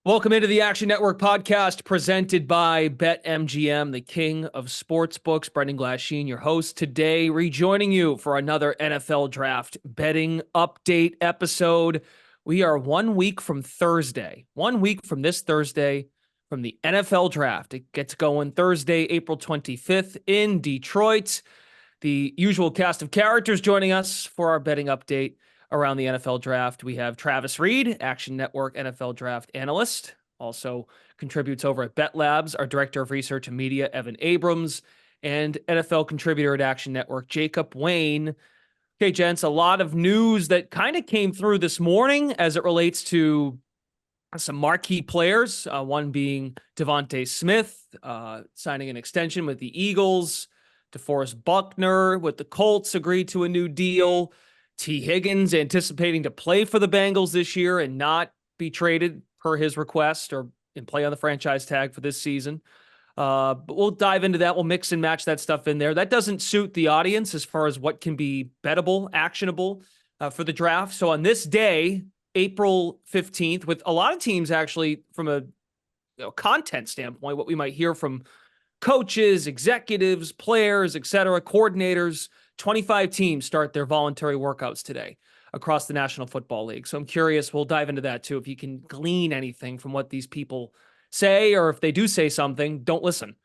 Welcome into the Action Network podcast presented by BetMGM, the king of sportsbooks. Brendan Glasheen, your host today, rejoining you for another NFL draft betting update episode. We are 1 week from Thursday, 1 week from this Thursday, from the NFL draft. It gets going Thursday, April 25th in Detroit. The usual cast of characters joining us for our betting update around the NFL draft. We have Travis Reed, Action Network NFL draft analyst, also contributes over at Bet Labs, our director of research and media, Evan Abrams, and NFL contributor at Action Network, Jacob Wayne. Okay, gents, a lot of news that kind of came through this morning as it relates to some marquee players, one being Devontae Smith, signing an extension with the Eagles. DeForest Buckner with the Colts agreed to a new deal. T. Higgins anticipating to play for the Bengals this year and not be traded per his request or and play on the franchise tag for this season. But we'll dive into that. We'll mix and match that stuff in there. That doesn't suit the audience as far as what can be bettable, actionable for the draft. So on this day, April 15th, with a lot of teams actually from a content standpoint, what we might hear from coaches, executives, players, etc., coordinators, 25 teams start their voluntary workouts today across the National Football League. So I'm curious, we'll dive into that too. If you can glean anything from what these people say, or if they do say something, don't listen,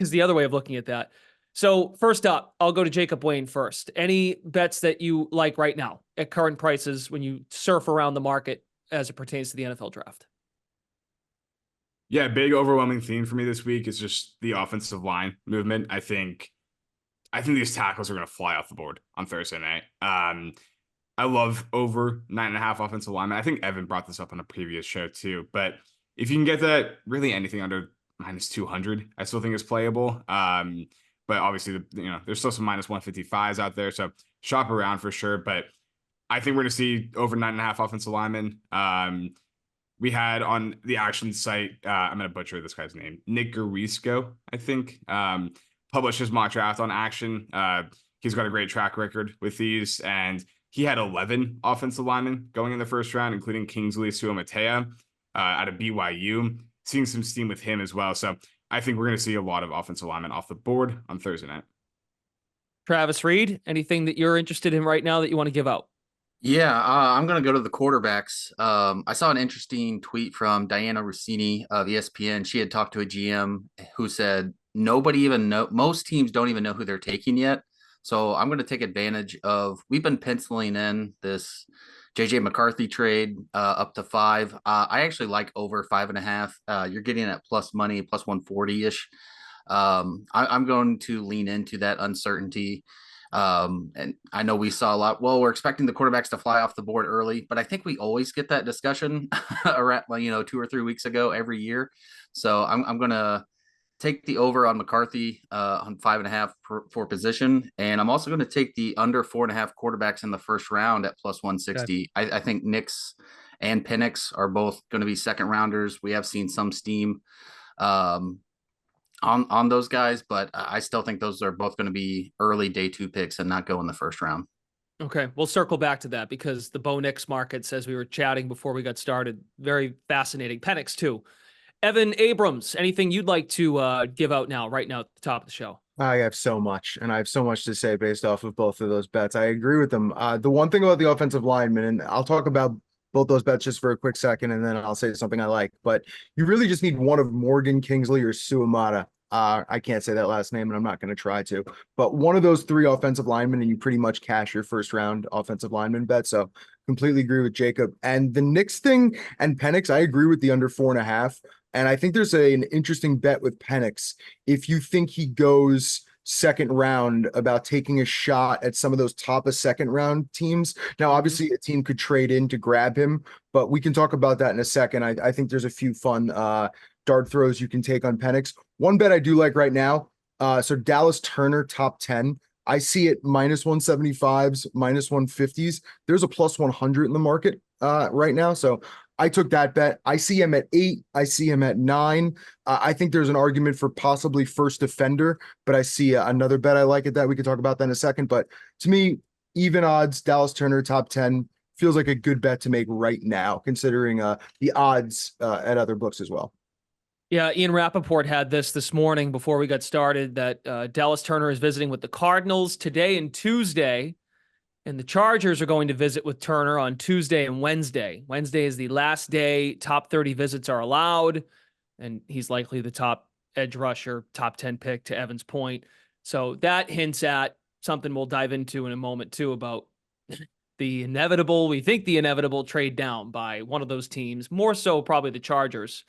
is the other way of looking at that. So first up, I'll go to Jacob Wayne first. Any bets that you like right now at current prices when you surf around the market as it pertains to the NFL draft? Yeah, big overwhelming theme for me this week is just the offensive line movement. I think these tackles are going to fly off the board on Thursday night. I love over 9.5 offensive linemen. I think Evan brought this up on a previous show too. But if you can get that, really anything under minus 200, I still think is playable. But obviously, there's still some minus 155s out there, so shop around for sure. But I think we're going to see over 9.5 offensive linemen. We had on the Action site, I'm going to butcher this guy's name, Nick Garisco, I think. Published his mock draft on Action. He's got a great track record with these, and he had 11 offensive linemen going in the first round, including Kingsley Suamataia out of BYU. Seeing some steam with him as well. So I think we're going to see a lot of offensive linemen off the board on Thursday night. Travis Reed, anything that you're interested in right now that you want to give out? Yeah, I'm going to go to the quarterbacks. I saw an interesting tweet from Diana Rossini of ESPN. She had talked to a GM who said most teams don't even know who they're taking yet. So I'm going to take advantage of, we've been penciling in this JJ McCarthy trade up to 5. I actually like over 5.5. You're getting at plus money, plus 140-ish. I'm going to lean into that uncertainty. And I know we saw a lot. Well, we're expecting the quarterbacks to fly off the board early, but I think we always get that discussion around 2 or 3 weeks ago every year. So I'm going to take the over on McCarthy on 5.5 for position. And I'm also going to take the under 4.5 quarterbacks in the first round at plus 160. Okay. I think Nix and Pennix are both going to be second rounders. We have seen some steam on those guys, but I still think those are both going to be early day 2 picks and not go in the first round. Okay, we'll circle back to that because the Bo Nix markets, as we were chatting before we got started, very fascinating. Pennix too. Evan Abrams, anything you'd like to give out right now at the top of the show? I have so much, and I have so much to say based off of both of those bets. I agree with them. The one thing about the offensive lineman, and I'll talk about both those bets just for a quick second, and then I'll say something I like. But you really just need one of Morgan, Kingsley, or Suamata. I can't say that last name, and I'm not going to try to. But one of those 3 offensive linemen, and you pretty much cash your first round offensive lineman bet. So completely agree with Jacob. And the Knicks thing and Pennix, I agree with the under 4.5. And I think there's an interesting bet with Pennix. If you think he goes second round, about taking a shot at some of those top of second round teams. Now, obviously, a team could trade in to grab him, but we can talk about that in a second. I think there's a few fun dart throws you can take on Pennix. One bet I do like right now. So Dallas Turner, top 10. I see it minus 175s, minus 150s. There's a plus 100 in the market right now. So I took that bet. I see him at 8. I see him at 9. I think there's an argument for possibly first defender, but I see another bet I like at that. We can talk about that in a second. But to me, even odds, Dallas Turner, top 10 feels like a good bet to make right now, considering the odds at other books as well. Yeah, Ian Rappaport had this morning before we got started that Dallas Turner is visiting with the Cardinals today and Tuesday, and the Chargers are going to visit with Turner on Tuesday and Wednesday. Wednesday is the last day top 30 visits are allowed, and he's likely the top edge rusher, top 10 pick to Evan's point. So that hints at something we'll dive into in a moment too about the inevitable trade down by one of those teams, more so probably the Chargers,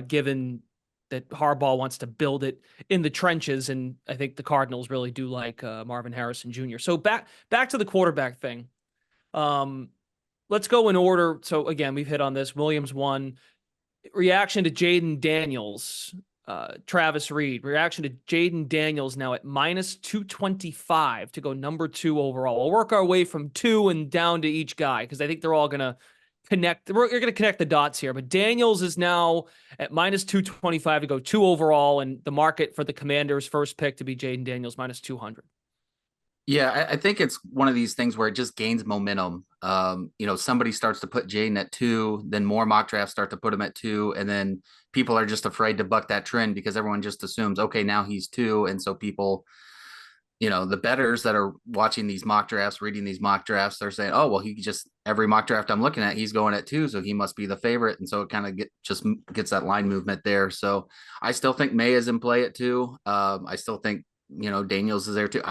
given that Harbaugh wants to build it in the trenches. And I think the Cardinals really do like Marvin Harrison Jr. So back to the quarterback thing. Let's go in order. So again, we've hit on this. Williams 1. Reaction to Jaden Daniels. Travis Reed. Reaction to Jaden Daniels now at -225 to go number 2 overall. We'll work our way from 2 and down to each guy because I think they're all going to connect. You're going to connect the dots here. But Daniels is now at -225 to go 2 overall, and the market for the Commanders' first pick to be Jaden Daniels -200. Yeah, I think it's one of these things where it just gains momentum. Somebody starts to put Jaden at 2, then more mock drafts start to put him at 2, and then people are just afraid to buck that trend because everyone just assumes, okay, now he's 2. And so people, the bettors that are watching these mock drafts, reading these mock drafts, they're saying, oh, well, every mock draft I'm looking at, he's going at 2, so he must be the favorite. And so it kind of gets that line movement there. So I still think May is in play at 2. I still think, Daniels is there too.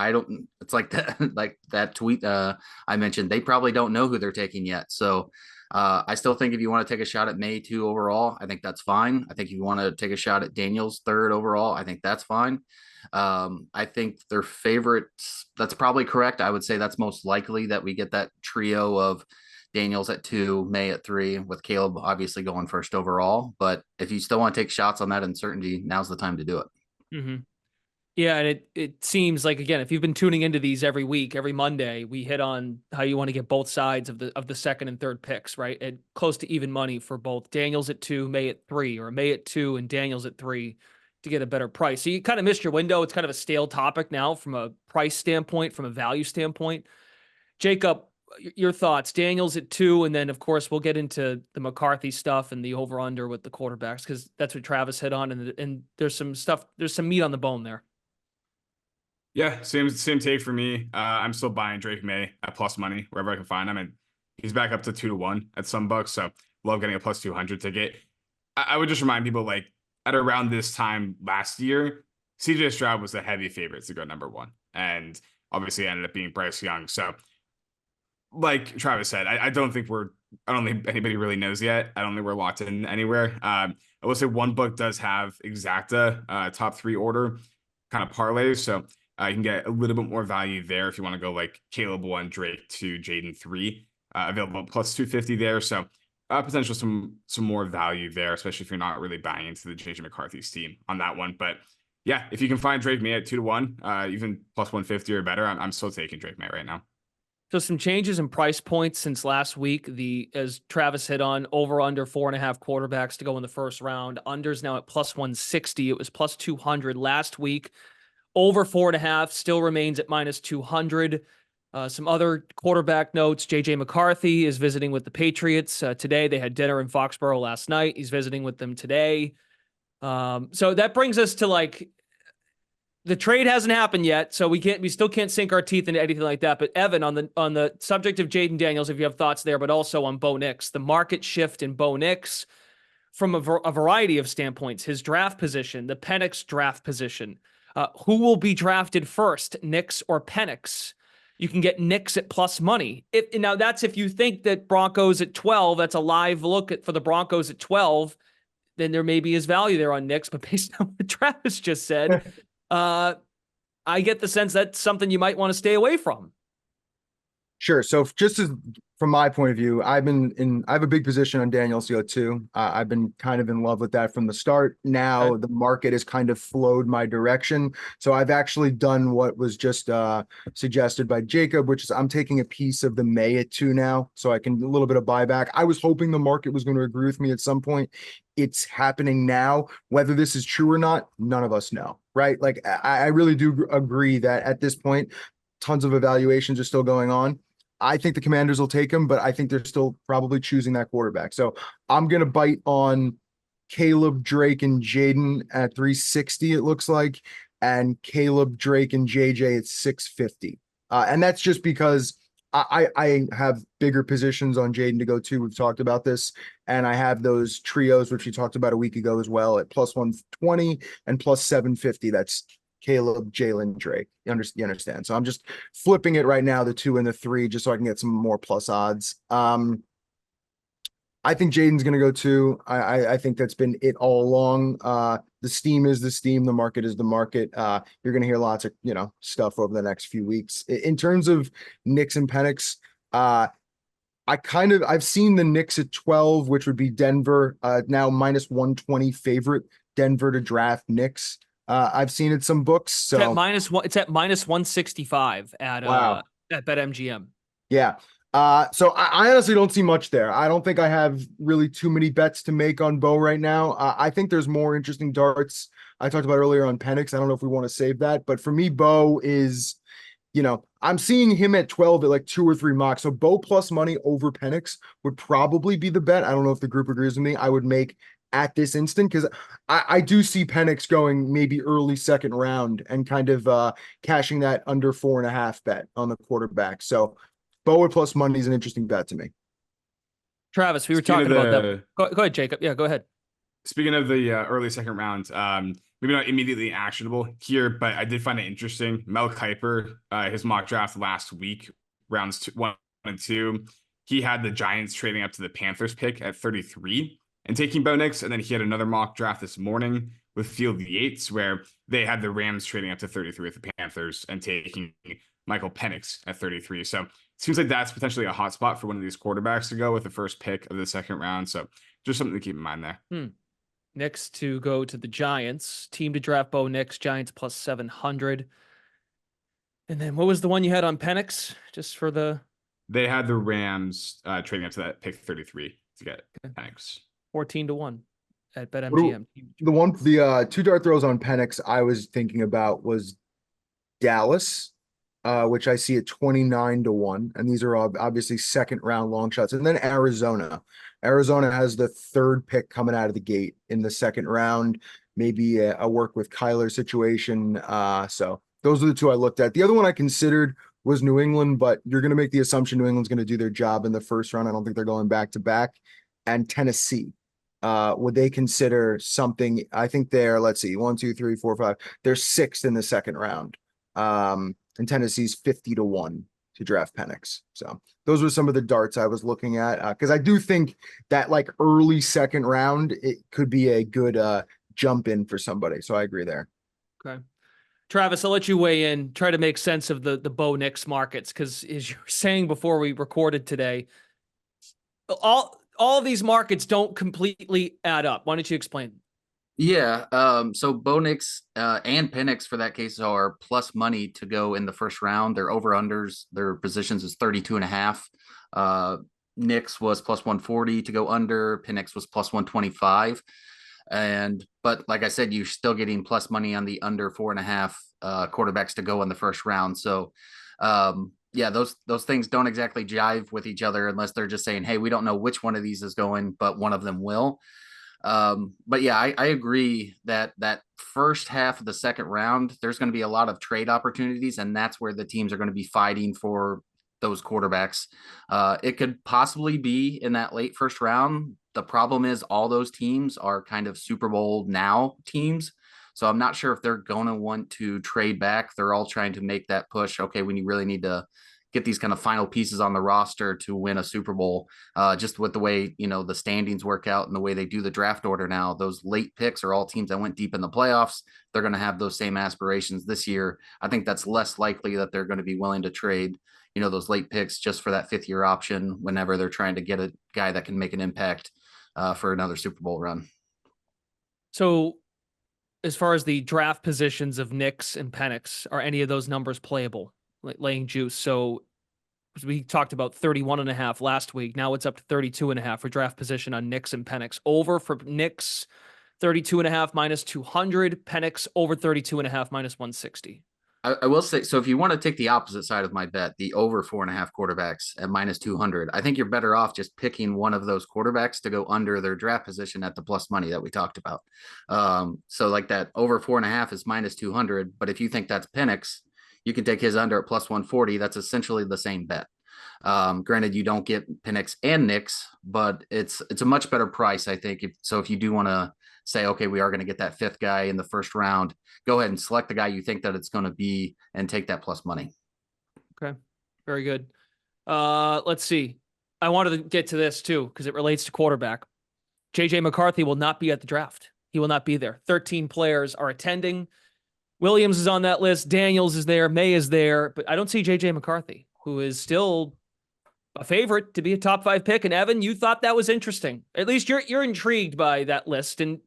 It's like that tweet I mentioned, they probably don't know who they're taking yet. So I still think if you want to take a shot at May 2 overall, I think that's fine. I think if you want to take a shot at Daniels 3rd overall, I think that's fine. I think their favorites, that's probably correct. I would say that's most likely that we get that trio of Daniels at 2, May at 3, with Caleb obviously going 1st overall. But if you still want to take shots on that uncertainty, now's the time to do it. Mm-hmm. Yeah, and it seems like, again, if you've been tuning into these every week, every Monday, we hit on how you want to get both sides of the second and third picks, right? And close to even money for both Daniels at 2, May at 3, or May at 2 and Daniels at 3 to get a better price. So you kind of missed your window. It's kind of a stale topic now from a price standpoint, from a value standpoint. Jacob, your thoughts? Daniels at 2, and then, of course, we'll get into the McCarthy stuff and the over-under with the quarterbacks because that's what Travis hit on, and there's some meat on the bone there. Yeah, same take for me. I'm still buying Drake May at plus money wherever I can find him, and he's back up to 2-1 at some books. So love getting a plus 200 ticket. I would just remind people, like, at around this time last year, CJ Stroud was the heavy favorite to go number 1, and obviously ended up being Bryce Young. So, like Travis said, I don't think anybody really knows yet. I don't think we're locked in anywhere. I will say one book does have exacta top 3 order kind of parlays, so you can get a little bit more value there if you want to go like Caleb 1, Drake 2, Jaden 3, available plus 250 there. So potential some more value there, especially if you're not really buying into the JJ McCarthy's team on that one. But yeah, if you can find Drake May at 2-1, even plus 150 or better, I'm still taking Drake May right now. So some changes in price points since last week. As Travis hit on, over under 4.5 quarterbacks to go in the first round. Under's now at plus 160. It was plus 200 last week. Over 4.5 still remains at minus 200. Some other quarterback notes. JJ McCarthy is visiting with the Patriots today. They had dinner in Foxborough last night. He's visiting with them today. So that brings us to, like, the trade hasn't happened yet, so we still can't sink our teeth into anything like that. But Evan, on the subject of Jaden Daniels, if you have thoughts there, but also on Bo Nix, the market shift in Bo Nix from a variety of standpoints, his draft position, the Pennix draft position. Who will be drafted first, Nix or Pennix? You can get Nix at plus money. Now, that's if you think that Broncos at 12, that's a live look for the Broncos at 12, then there may be his value there on Nix. But based on what Travis just said, I get the sense that's something you might want to stay away from. Sure. So from my point of view, I have a big position on Daniel CO2. I've been kind of in love with that from the start. Now the market has kind of flowed my direction. So I've actually done what was just suggested by Jacob, which is I'm taking a piece of the May at 2 now. So I can a little bit of buyback. I was hoping the market was going to agree with me at some point. It's happening now. Whether this is true or not, none of us know, right? Like I really do agree that at this point, tons of evaluations are still going on. I think the Commanders will take him, but I think they're still probably choosing that quarterback. So I'm going to bite on Caleb, Drake, and Jaden at 360, it looks like, and Caleb, Drake, and JJ at 650. And that's just because I have bigger positions on Jaden to go to. We've talked about this. And I have those trios, which we talked about a week ago as well, at plus 120 and plus 750. That's Caleb, Jalen, Drake. You understand? So I'm just flipping it right now, the 2 and the 3, just so I can get some more plus odds. I think Jaden's going to go 2. I think that's been it all along. The steam is the steam. The market is the market. You're going to hear lots of, stuff over the next few weeks. In terms of Knicks and Pennix, I've seen the Knicks at 12, which would be Denver, now minus 120 favorite, Denver to draft Knicks. I've seen it some books. So it's at minus 165 at wow. At BetMGM. Yeah. So I honestly don't see much there. I don't think I have really too many bets to make on Bo right now. I think there's more interesting darts I talked about earlier on Pennix. I don't know if we want to save that, but for me, Bo is, I'm seeing him at 12 at like 2 or 3 mocks. So Bo plus money over Pennix would probably be the bet. I don't know if the group agrees with me. I would make at this instant, because I do see Pennix going maybe early second round and kind of cashing that under 4.5 bet on the quarterback. So Bo plus money is an interesting bet to me. Travis, we were talking about that. Go ahead, Jacob. Yeah, go ahead. Speaking of the early second round, maybe not immediately actionable here, but I did find it interesting. Mel Kiper, his mock draft last week, rounds 1 and 2, he had the Giants trading up to the Panthers pick at 33 and taking Bo Nix. And then he had another mock draft this morning with Field Yates, where they had the Rams trading up to 33 with the Panthers and taking Michael Pennix at 33. So it seems like that's potentially a hot spot for one of these quarterbacks to go with the first pick of the second round. So just something to keep in mind there. Next to go to the Giants, team to draft Bo Nix, Giants plus 700. And then what was the one you had on Pennix? Just for the... They had the Rams trading up to that pick 33 to get Pennix. 14-1 at BetMGM. The 2 dart throws on Pennix I was thinking about was Dallas, which I see at 29-1. And these are obviously second round long shots. And then Arizona. Arizona has the 3rd pick coming out of the gate in the second round, maybe a work with Kyler situation. So those are the 2 I looked at. The other one I considered was New England, but you're going to make the assumption New England's going to do their job in the first round. I don't think they're going back to back. And Tennessee. Would they consider something? I think they're, let's see, 1, 2, 3, 4, 5. They're 6th in the second round. And Tennessee's 50-1 to draft Pennix. So those were some of the darts I was looking at, because I do think that like early second round, it could be a good jump in for somebody. So I agree there. Okay. Travis, I'll let you weigh in, try to make sense of the Bo Nix markets, because as you were saying before we recorded today, all of these markets don't completely add up. Why don't you explain? Yeah. So Bo Nix and Pennix for that case are plus money to go in the first round. Their over-unders, their positions is 32.5. Nix was plus 140 to go under. Pennix was plus 125. But like I said, you're still getting plus money on the under 4.5 quarterbacks to go in the first round. So yeah, those things don't exactly jive with each other unless they're just saying, hey, we don't know which one of these is going, but one of them will. But yeah, I agree that first half of the second round, there's going to be a lot of trade opportunities, and that's where the teams are going to be fighting for those quarterbacks. It could possibly be in that late first round. The problem is all those teams are kind of Super Bowl now teams. So I'm not sure if they're going to want to trade back. They're all trying to make that push. Okay, we really need to get these kind of final pieces on the roster to win a Super Bowl. Just with the way, the standings work out and the way they do the draft order now, those late picks are all teams that went deep in the playoffs. They're going to have those same aspirations this year. I think that's less likely that they're going to be willing to trade, those late picks just for that 5th-year option whenever they're trying to get a guy that can make an impact for another Super Bowl run. So as far as the draft positions of Nix and Pennix, are any of those numbers playable? Laying juice. So we talked about 31.5 last week. Now it's up to 32.5 for draft position on Nix and Pennix. Over for Nix, 32.5 minus 200. Pennix over 32.5 minus 160. I will say, so if you want to take the opposite side of my bet, the over 4.5 quarterbacks at -200, I think you're better off just picking one of those quarterbacks to go under their draft position at the plus money that we talked about. So like that over 4.5 is -200, but if you think that's Pennix, you can take his under at plus 140. That's essentially the same bet. Granted, you don't get Pennix and Nix, but it's a much better price, I think. If you do want to say, okay, we are going to get that fifth guy in the first round, go ahead and select the guy you think that it's going to be and take that plus money. Okay. Very good. Let's see. I wanted to get to this too, because it relates to quarterback. JJ McCarthy will not be at the draft. He will not be there. 13 players are attending. Williams is on that list. Daniels is there. May is there, but I don't see JJ McCarthy, who is still a favorite to be a top 5 pick. And Evan, you thought that was interesting. At least you're intrigued by that list. And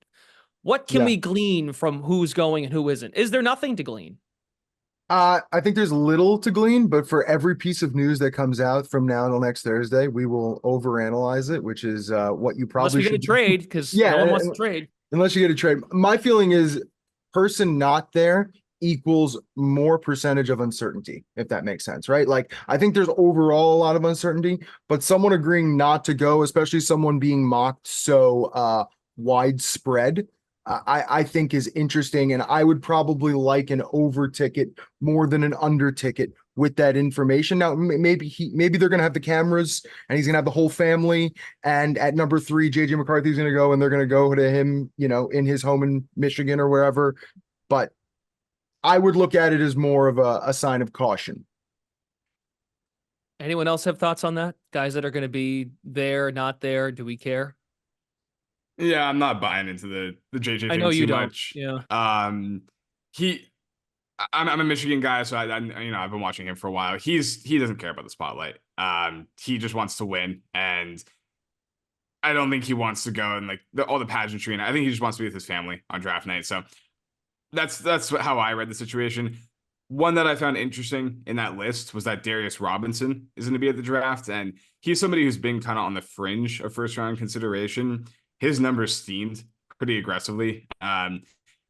what can we glean from who's going and who isn't? Is there nothing to glean? I think there's little to glean, but for every piece of news that comes out from now until next Thursday, we will overanalyze it, which is what you probably Unless we get a trade, because no one wants to trade. Unless you get a trade. My feeling is person not there equals more percentage of uncertainty, if that makes sense, right? Like, I think there's overall a lot of uncertainty, but someone agreeing not to go, especially someone being mocked so widespread, I think is interesting. And I would probably like an over ticket more than an under ticket with that information. Now, maybe they're going to have the cameras and he's going to have the whole family. And at number 3, JJ McCarthy's going to go, and they're going to go to him, in his home in Michigan or wherever. But I would look at it as more of a sign of caution. Anyone else have thoughts on that? Guys that are going to be there, not there? Do we care? Yeah, I'm not buying into the JJ thing I know you too don't. much. Yeah. I'm a Michigan guy, so I've been watching him for a while. He doesn't care about the spotlight. He just wants to win, and I don't think he wants to go and all the pageantry. And I think he just wants to be with his family on draft night. So that's how I read the situation. One that I found interesting in that list was that Darius Robinson is going to be at the draft, and he's somebody who's been kind of on the fringe of first round consideration. His numbers steamed pretty aggressively. I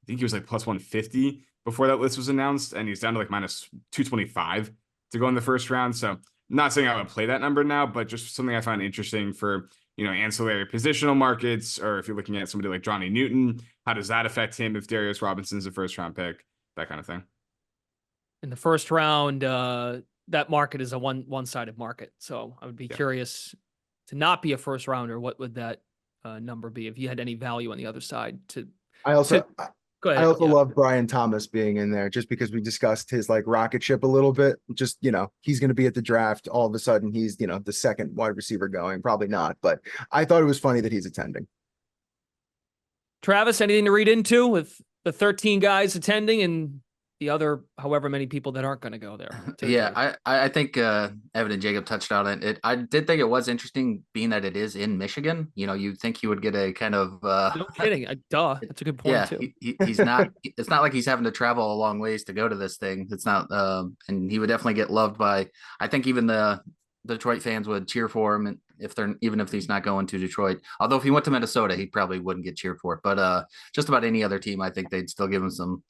think he was like plus 150 before that list was announced, and he's down to like minus 225 to go in the first round. So not saying I would play that number now, but just something I found interesting for, ancillary positional markets, or if you're looking at somebody like Johnny Newton, how does that affect him if Darius Robinson's a first round pick, that kind of thing. In the first round, that market is a one-sided market. So I would be curious to not be a first rounder. What would that number be if you had any value on the other side? I also go ahead. I also love Brian Thomas being in there, just because we discussed his rocket ship a little bit. Just, he's going to be at the draft. All of a sudden he's, the second wide receiver going. Probably not, but I thought it was funny that he's attending. Travis, anything to read into with the 13 guys attending and the other however many people that aren't going to go there? Yeah, I think Evan and Jacob touched on it. I did think it was interesting, being that it is in Michigan. You'd think he would get a kind of no kidding. Duh, that's a good point too. He's not. It's not like he's having to travel a long ways to go to this thing. It's not, and he would definitely get loved by. I think even the Detroit fans would cheer for him, and even if he's not going to Detroit. Although if he went to Minnesota, he probably wouldn't get cheered for it. But just about any other team, I think they'd still give him some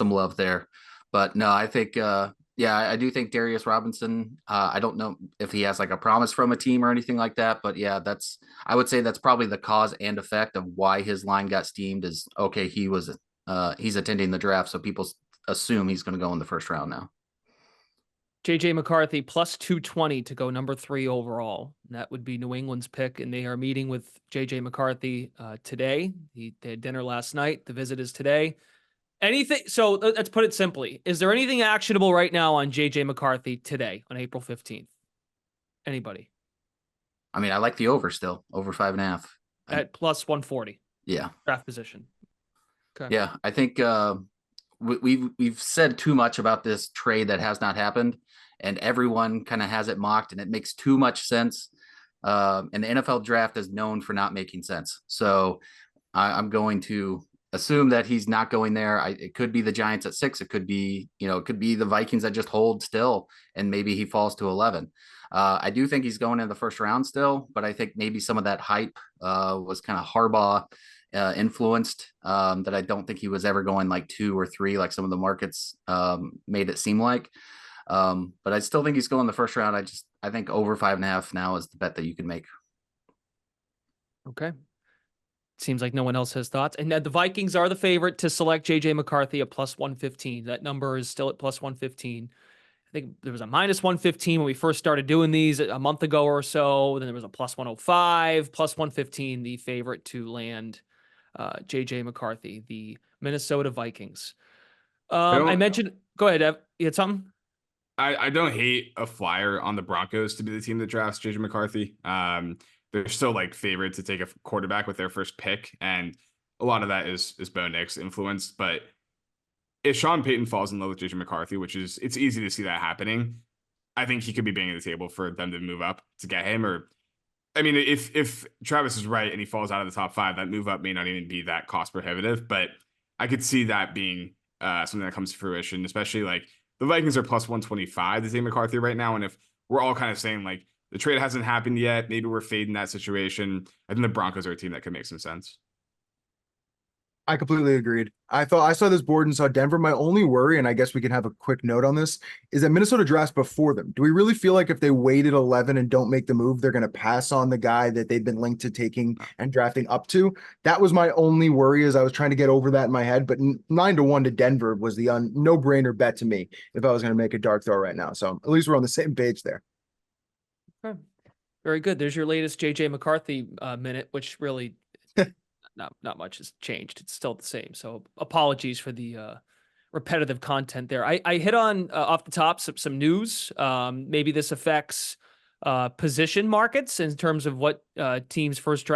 love there. But no, I think I do think Darius Robinson, I don't know if he has a promise from a team or anything like that, but yeah, I would say that's probably the cause and effect of why his line got steamed. Is okay, he's attending the draft, so people assume he's going to go in the first round now. JJ McCarthy plus 220 to go number 3 overall. That would be New England's pick, and they are meeting with JJ McCarthy today. They had dinner last night. The visit is today. Anything? So let's put it simply. Is there anything actionable right now on JJ McCarthy today on April 15th? Anybody? I mean, I like the over still, over 5.5 at plus 140. Yeah. Draft position. Okay. Yeah. I think we've said too much about this trade that has not happened, and everyone kind of has it mocked, and it makes too much sense. And the NFL draft is known for not making sense. So I'm going to assume that he's not going there. It could be the Giants at 6. It could be, it could be the Vikings that just hold still, and maybe he falls to 11. I do think he's going in the first round still, but I think maybe some of that hype was kind of Harbaugh influenced, that I don't think he was ever going like 2 or 3, like some of the markets made it seem like. But I still think he's going the first round. I think over 5.5 now is the bet that you can make. Okay. Seems like no one else has thoughts. And the Vikings are the favorite to select JJ McCarthy at plus 115. That number is still at plus 115. I think there was a minus 115 when we first started doing these a month ago or so. Then there was a plus 105, plus 115, the favorite to land JJ McCarthy, the Minnesota Vikings. I mentioned, go ahead, Ev. You had something? I don't hate a flyer on the Broncos to be the team that drafts JJ McCarthy. They're still like favored to take a quarterback with their first pick, and a lot of that is Bo Nix influenced. But if Sean Payton falls in love with JJ McCarthy, it's easy to see that happening, I think he could be banging the table for them to move up to get him. Or, I mean, if Travis is right and he falls out of the top 5, that move up may not even be that cost prohibitive. But I could see that being something that comes to fruition, especially like the Vikings are plus 125 to take McCarthy right now. And if we're all kind of saying like the trade hasn't happened yet, maybe we're fading that situation, I think the Broncos are a team that could make some sense. I completely agreed. I saw this board and saw Denver. My only worry, and I guess we can have a quick note on this, is that Minnesota drafts before them. Do we really feel like if they waited 11 and don't make the move, they're going to pass on the guy that they've been linked to taking and drafting up to? That was my only worry, as I was trying to get over that in my head. But 9-1 to Denver was the no-brainer bet to me if I was going to make a dart throw right now. So at least we're on the same page there. Okay. Very good. There's your latest JJ McCarthy minute, which really not much has changed. It's still the same. So apologies for the repetitive content there. I hit on off the top some news. Maybe this affects position markets in terms of what team's first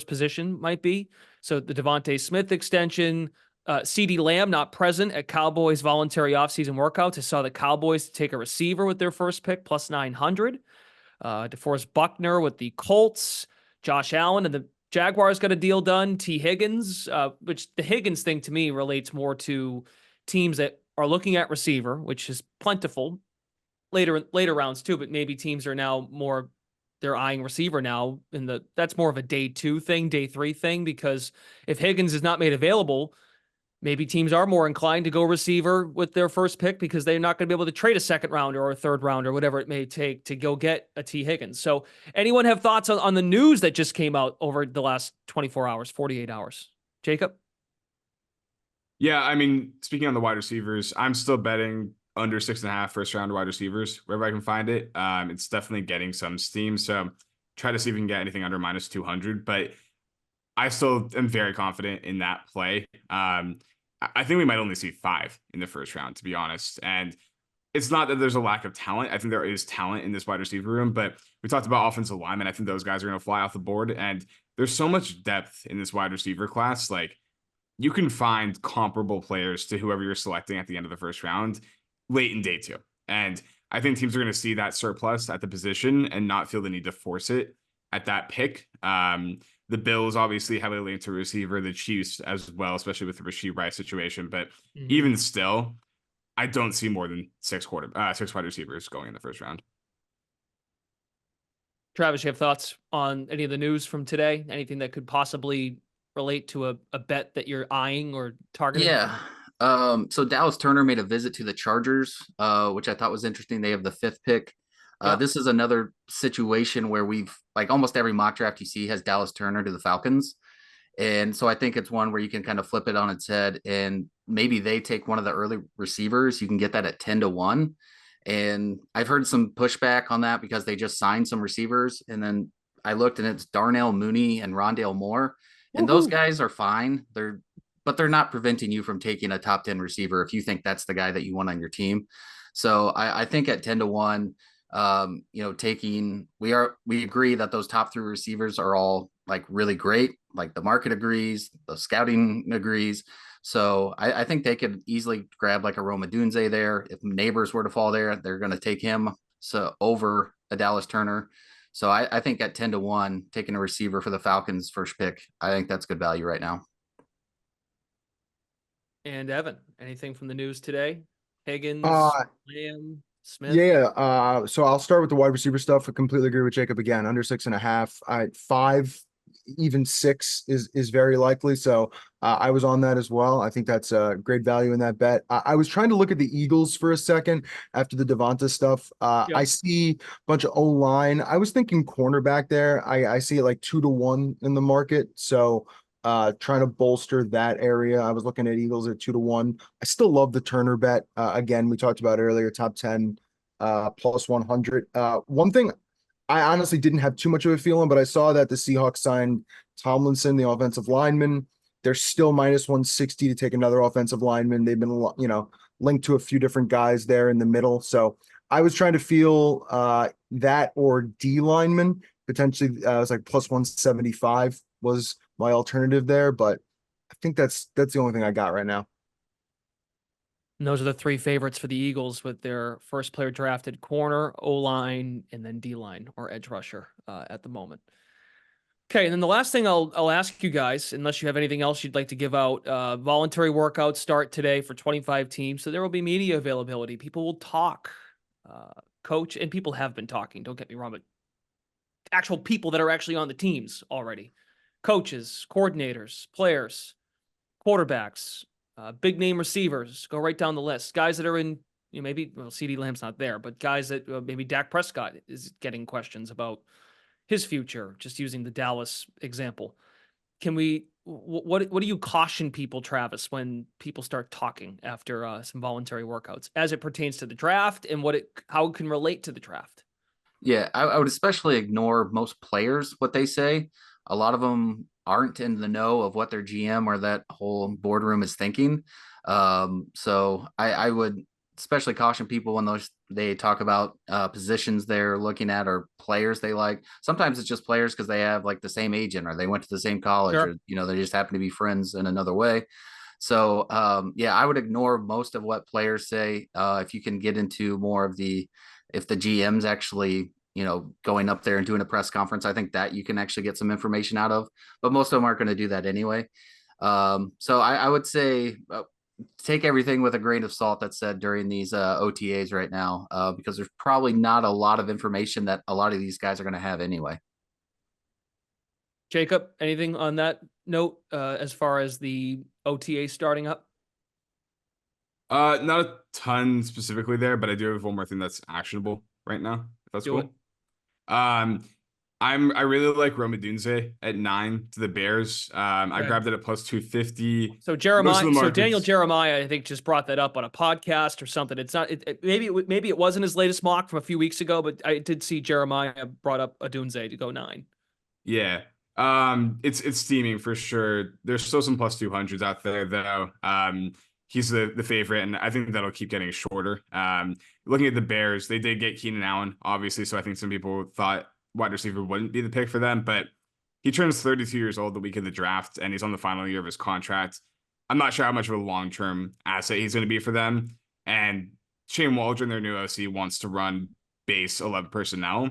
position might be. So the Devontae Smith extension, CeeDee Lamb not present at Cowboys voluntary offseason workouts. I saw the Cowboys take a receiver with their first pick plus 900. DeForest Buckner with the Colts, Josh Allen and the Jaguars got a deal done. T. Higgins, which the Higgins thing to me relates more to teams that are looking at receiver, which is plentiful later rounds too, but maybe teams are now they're eyeing receiver now that's more of a day 2 thing, day 3 thing, because if Higgins is not made available, maybe teams are more inclined to go receiver with their first pick because they're not going to be able to trade a second rounder or a third rounder, whatever it may take to go get a T. Higgins. So anyone have thoughts on the news that just came out over the last 24 hours, 48 hours? Jacob? Yeah, I mean, speaking on the wide receivers, I'm still betting under 6.5 first round wide receivers wherever I can find it. It's definitely getting some steam. So try to see if we can get anything under minus 200, but I still am very confident in that play. I think we might only see 5 in the first round, to be honest. And it's not that there's a lack of talent. I think there is talent in this wide receiver room, but we talked about offensive linemen. I think those guys are going to fly off the board. And there's so much depth in this wide receiver class. Like, you can find comparable players to whoever you're selecting at the end of the first round late in day 2. And I think teams are going to see that surplus at the position and not feel the need to force it at that pick. The Bills obviously heavily linked to receiver, the Chiefs as well, especially with the Rashee Rice situation. But even still, I don't see more than 6 wide receivers going in the first round. Travis, you have thoughts on any of the news from today? Anything that could possibly relate to a bet that you're eyeing or targeting? Yeah. So Dallas Turner made a visit to the Chargers, which I thought was interesting. They have the 5th pick. This is another situation where we've, like, almost every mock draft you see has Dallas Turner to the Falcons. And so I think it's one where you can kind of flip it on its head and maybe they take one of the early receivers. You can get that at 10-1. And I've heard some pushback on that because they just signed some receivers. And then I looked and it's Darnell Mooney and Rondale Moore. And those guys are fine. But they're not preventing you from taking a top 10 receiver if you think that's the guy that you want on your team. So I think at 10-1, we agree that those top 3 receivers are all like really great. Like the market agrees, the scouting agrees. So I think they could easily grab like a Rome Odunze there. If Neighbors were to fall there, they're going to take him over a Dallas Turner. So I think at 10-1, taking a receiver for the Falcons first pick, I think that's good value right now. And Evan, anything from the news today? Higgins, Lamb, Smith? Yeah. So I'll start with the wide receiver stuff. I completely agree with Jacob again. Under 6.5. 5 even 6 is very likely. So I was on that as well. I think that's a great value in that bet. I was trying to look at the Eagles for a second after the Devonta stuff. I see a bunch of O-line. I was thinking cornerback there. I see it like 2-1 in the market. So trying to bolster that area. I was looking at Eagles at 2-1. I still love the Turner bet. Again, we talked about earlier, top 10 plus 100. One thing I honestly didn't have too much of a feeling, but I saw that the Seahawks signed Tomlinson, the offensive lineman. They're still minus 160 to take another offensive lineman. They've been, linked to a few different guys there in the middle. So I was trying to feel that or D lineman potentially. It was like plus 175 was my alternative there, but I think that's the only thing I got right now. And those are the 3 favorites for the Eagles with their first player drafted: corner, O-line, and then D-line or edge rusher at the moment. Okay, and then the last thing I'll ask you guys, unless you have anything else you'd like to give out, voluntary workouts start today for 25 teams, so there will be media availability. People will talk, coach, and people have been talking, don't get me wrong, but actual people that are actually on the teams already. Coaches, coordinators, players, quarterbacks, big name receivers, go right down the list. Guys that are in, maybe, CeeDee Lamb's not there, but guys that maybe Dak Prescott is getting questions about his future, just using the Dallas example. What do you caution people, Travis, when people start talking after some voluntary workouts as it pertains to the draft and how it can relate to the draft? Yeah, I would especially ignore most players, what they say. A lot of them aren't in the know of what their GM or that whole boardroom is thinking. So I would especially caution people when they talk about positions they're looking at or players they like. Sometimes it's just players because they have like the same agent or they went to the same college, sure, or they just happen to be friends in another way. So I would ignore most of what players say. If you can get into more of if the GM's actually going up there and doing a press conference, I think that you can actually get some information out of, but most of them aren't going to do that anyway. So I would say take everything with a grain of salt that's said during these OTAs right now, because there's probably not a lot of information that a lot of these guys are going to have anyway. Jacob, anything on that note as far as the OTA starting up? Not a ton specifically there, but I do have one more thing that's actionable right now, if that's cool. I really like Rome Odunze at 9 to the Bears. I grabbed it at plus 250. So Daniel Jeremiah, I think, just brought that up on a podcast or something. It's not maybe it wasn't his latest mock from a few weeks ago, but I did see Jeremiah brought up Odunze to go 9. Yeah. It's steaming for sure. There's still some plus 200s out there though. He's the favorite, and I think that'll keep getting shorter. Looking at the Bears, they did get Keenan Allen, obviously, so I think some people thought wide receiver wouldn't be the pick for them, but he turns 32 years old the week of the draft, and he's on the final year of his contract. I'm not sure how much of a long-term asset he's going to be for them, and Shane Waldron, their new OC, wants to run base 11 personnel.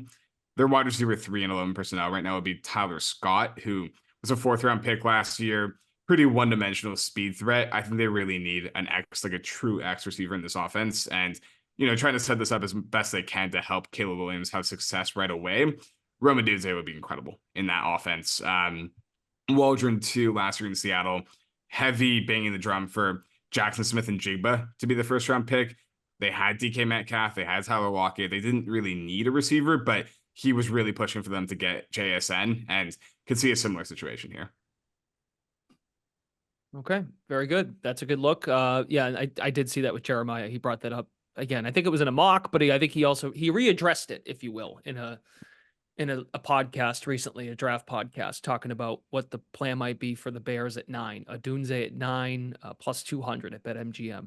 Their wide receiver 3 and 11 personnel right now would be Tyler Scott, who was a 4th-round pick last year. Pretty one-dimensional speed threat. I think they really need an X, like a true X receiver in this offense. And, trying to set this up as best they can to help Caleb Williams have success right away. Rome Odunze would be incredible in that offense. Waldron, too, last year in Seattle, heavy banging the drum for Jackson Smith and Jigba to be the first-round pick. They had DK Metcalf. They had Tyler Lockett. They didn't really need a receiver, but he was really pushing for them to get JSN, and could see a similar situation here. Okay, very good. That's a good look. I did see that with Jeremiah. He brought that up again. I think it was in a mock, but I think he readdressed it, if you will, in a podcast recently, a draft podcast, talking about what the plan might be for the Bears at 9. Odunze at 9, plus 200 at BetMGM.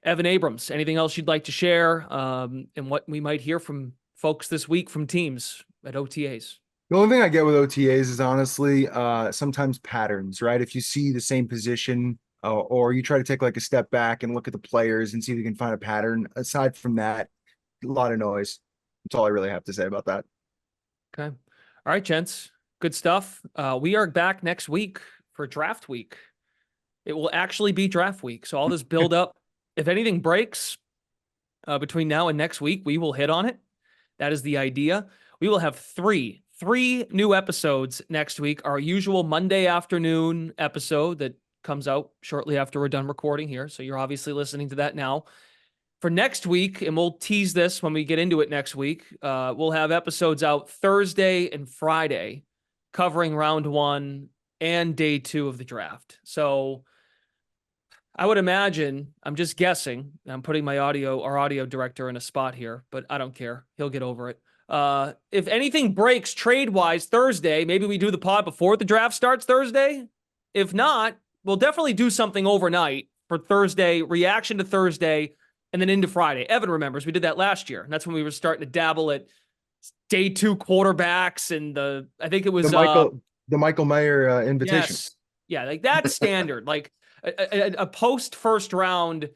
Evan Abrams, anything else you'd like to share, and what we might hear from folks this week from teams at OTAs? The only thing I get with OTAs is honestly sometimes patterns, right? If you see the same position or you try to take like a step back and look at the players and see if you can find a pattern. Aside from that, a lot of noise. That's all I really have to say about that. Okay. All right, gents. Good stuff. We are back next week for draft week. It will actually be draft week. So all this build up, if anything breaks between now and next week, we will hit on it. That is the idea. We will have 3 3 new episodes next week. Our usual Monday afternoon episode that comes out shortly after we're done recording here. So you're obviously listening to that now. For next week, and we'll tease this when we get into it next week, we'll have episodes out Thursday and Friday covering round 1 and day 2 of the draft. So I would imagine, I'm just guessing, I'm putting our audio director in a spot here, but I don't care. He'll get over it. If anything breaks trade-wise Thursday, maybe we do the pod before the draft starts Thursday. If not, we'll definitely do something overnight for Thursday, reaction to Thursday, and then into Friday. Evan remembers we did that last year. And that's when we were starting to dabble at day 2 quarterbacks and I think it was the Michael Mayer invitation. Yes. Yeah, like that's standard. Like a post first round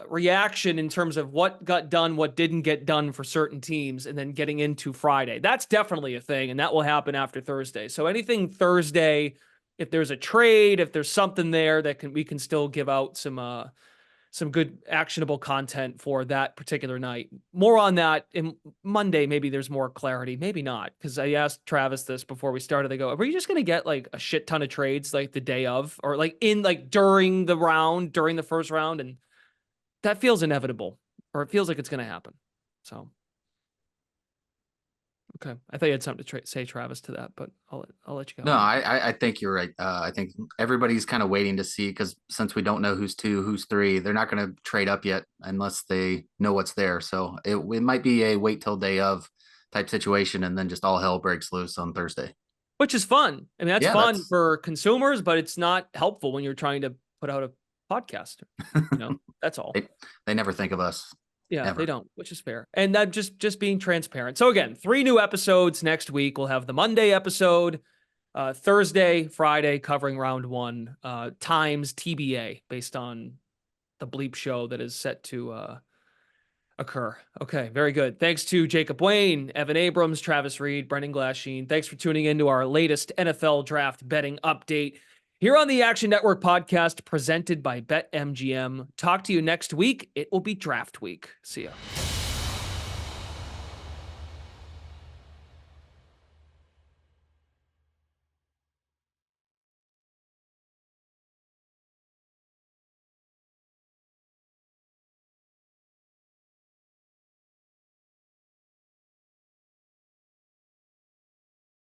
reaction in terms of what got done, what didn't get done for certain teams, and then getting into Friday. That's definitely a thing, and that will happen after Thursday. So anything Thursday, if there's a trade, if there's something there that we can still give out some good actionable content for that particular night. More on that in Monday. Maybe there's more clarity, maybe not. Cause I asked Travis this before we started. They go, are you just going to get like a shit ton of trades like the day of, or like during the first round? And that feels inevitable, or it feels like it's going to happen. So, okay. I thought you had something to say, Travis, to that, but I'll let you go. No, I think you're right. I think everybody's kind of waiting to see, because since we don't know who's 2, who's 3, they're not going to trade up yet unless they know what's there. So it might be a wait till day of type situation, and then just all hell breaks loose on Thursday. Which is fun. I mean, that's fun for consumers, but it's not helpful when you're trying to put out a podcast. That's all. They never think of us. Yeah, ever. They don't, which is fair. And that just being transparent. So again, 3 new episodes next week. We'll have the Monday episode, Thursday, Friday, covering round 1, times TBA based on the bleep show that is set to occur. Okay, very good. Thanks to Jacob Wayne, Evan Abrams, Travis Reed, Brendan Glasheen. Thanks for tuning in to our latest NFL draft betting update here on the Action Network podcast presented by BetMGM. Talk to you next week. It will be draft week. See ya.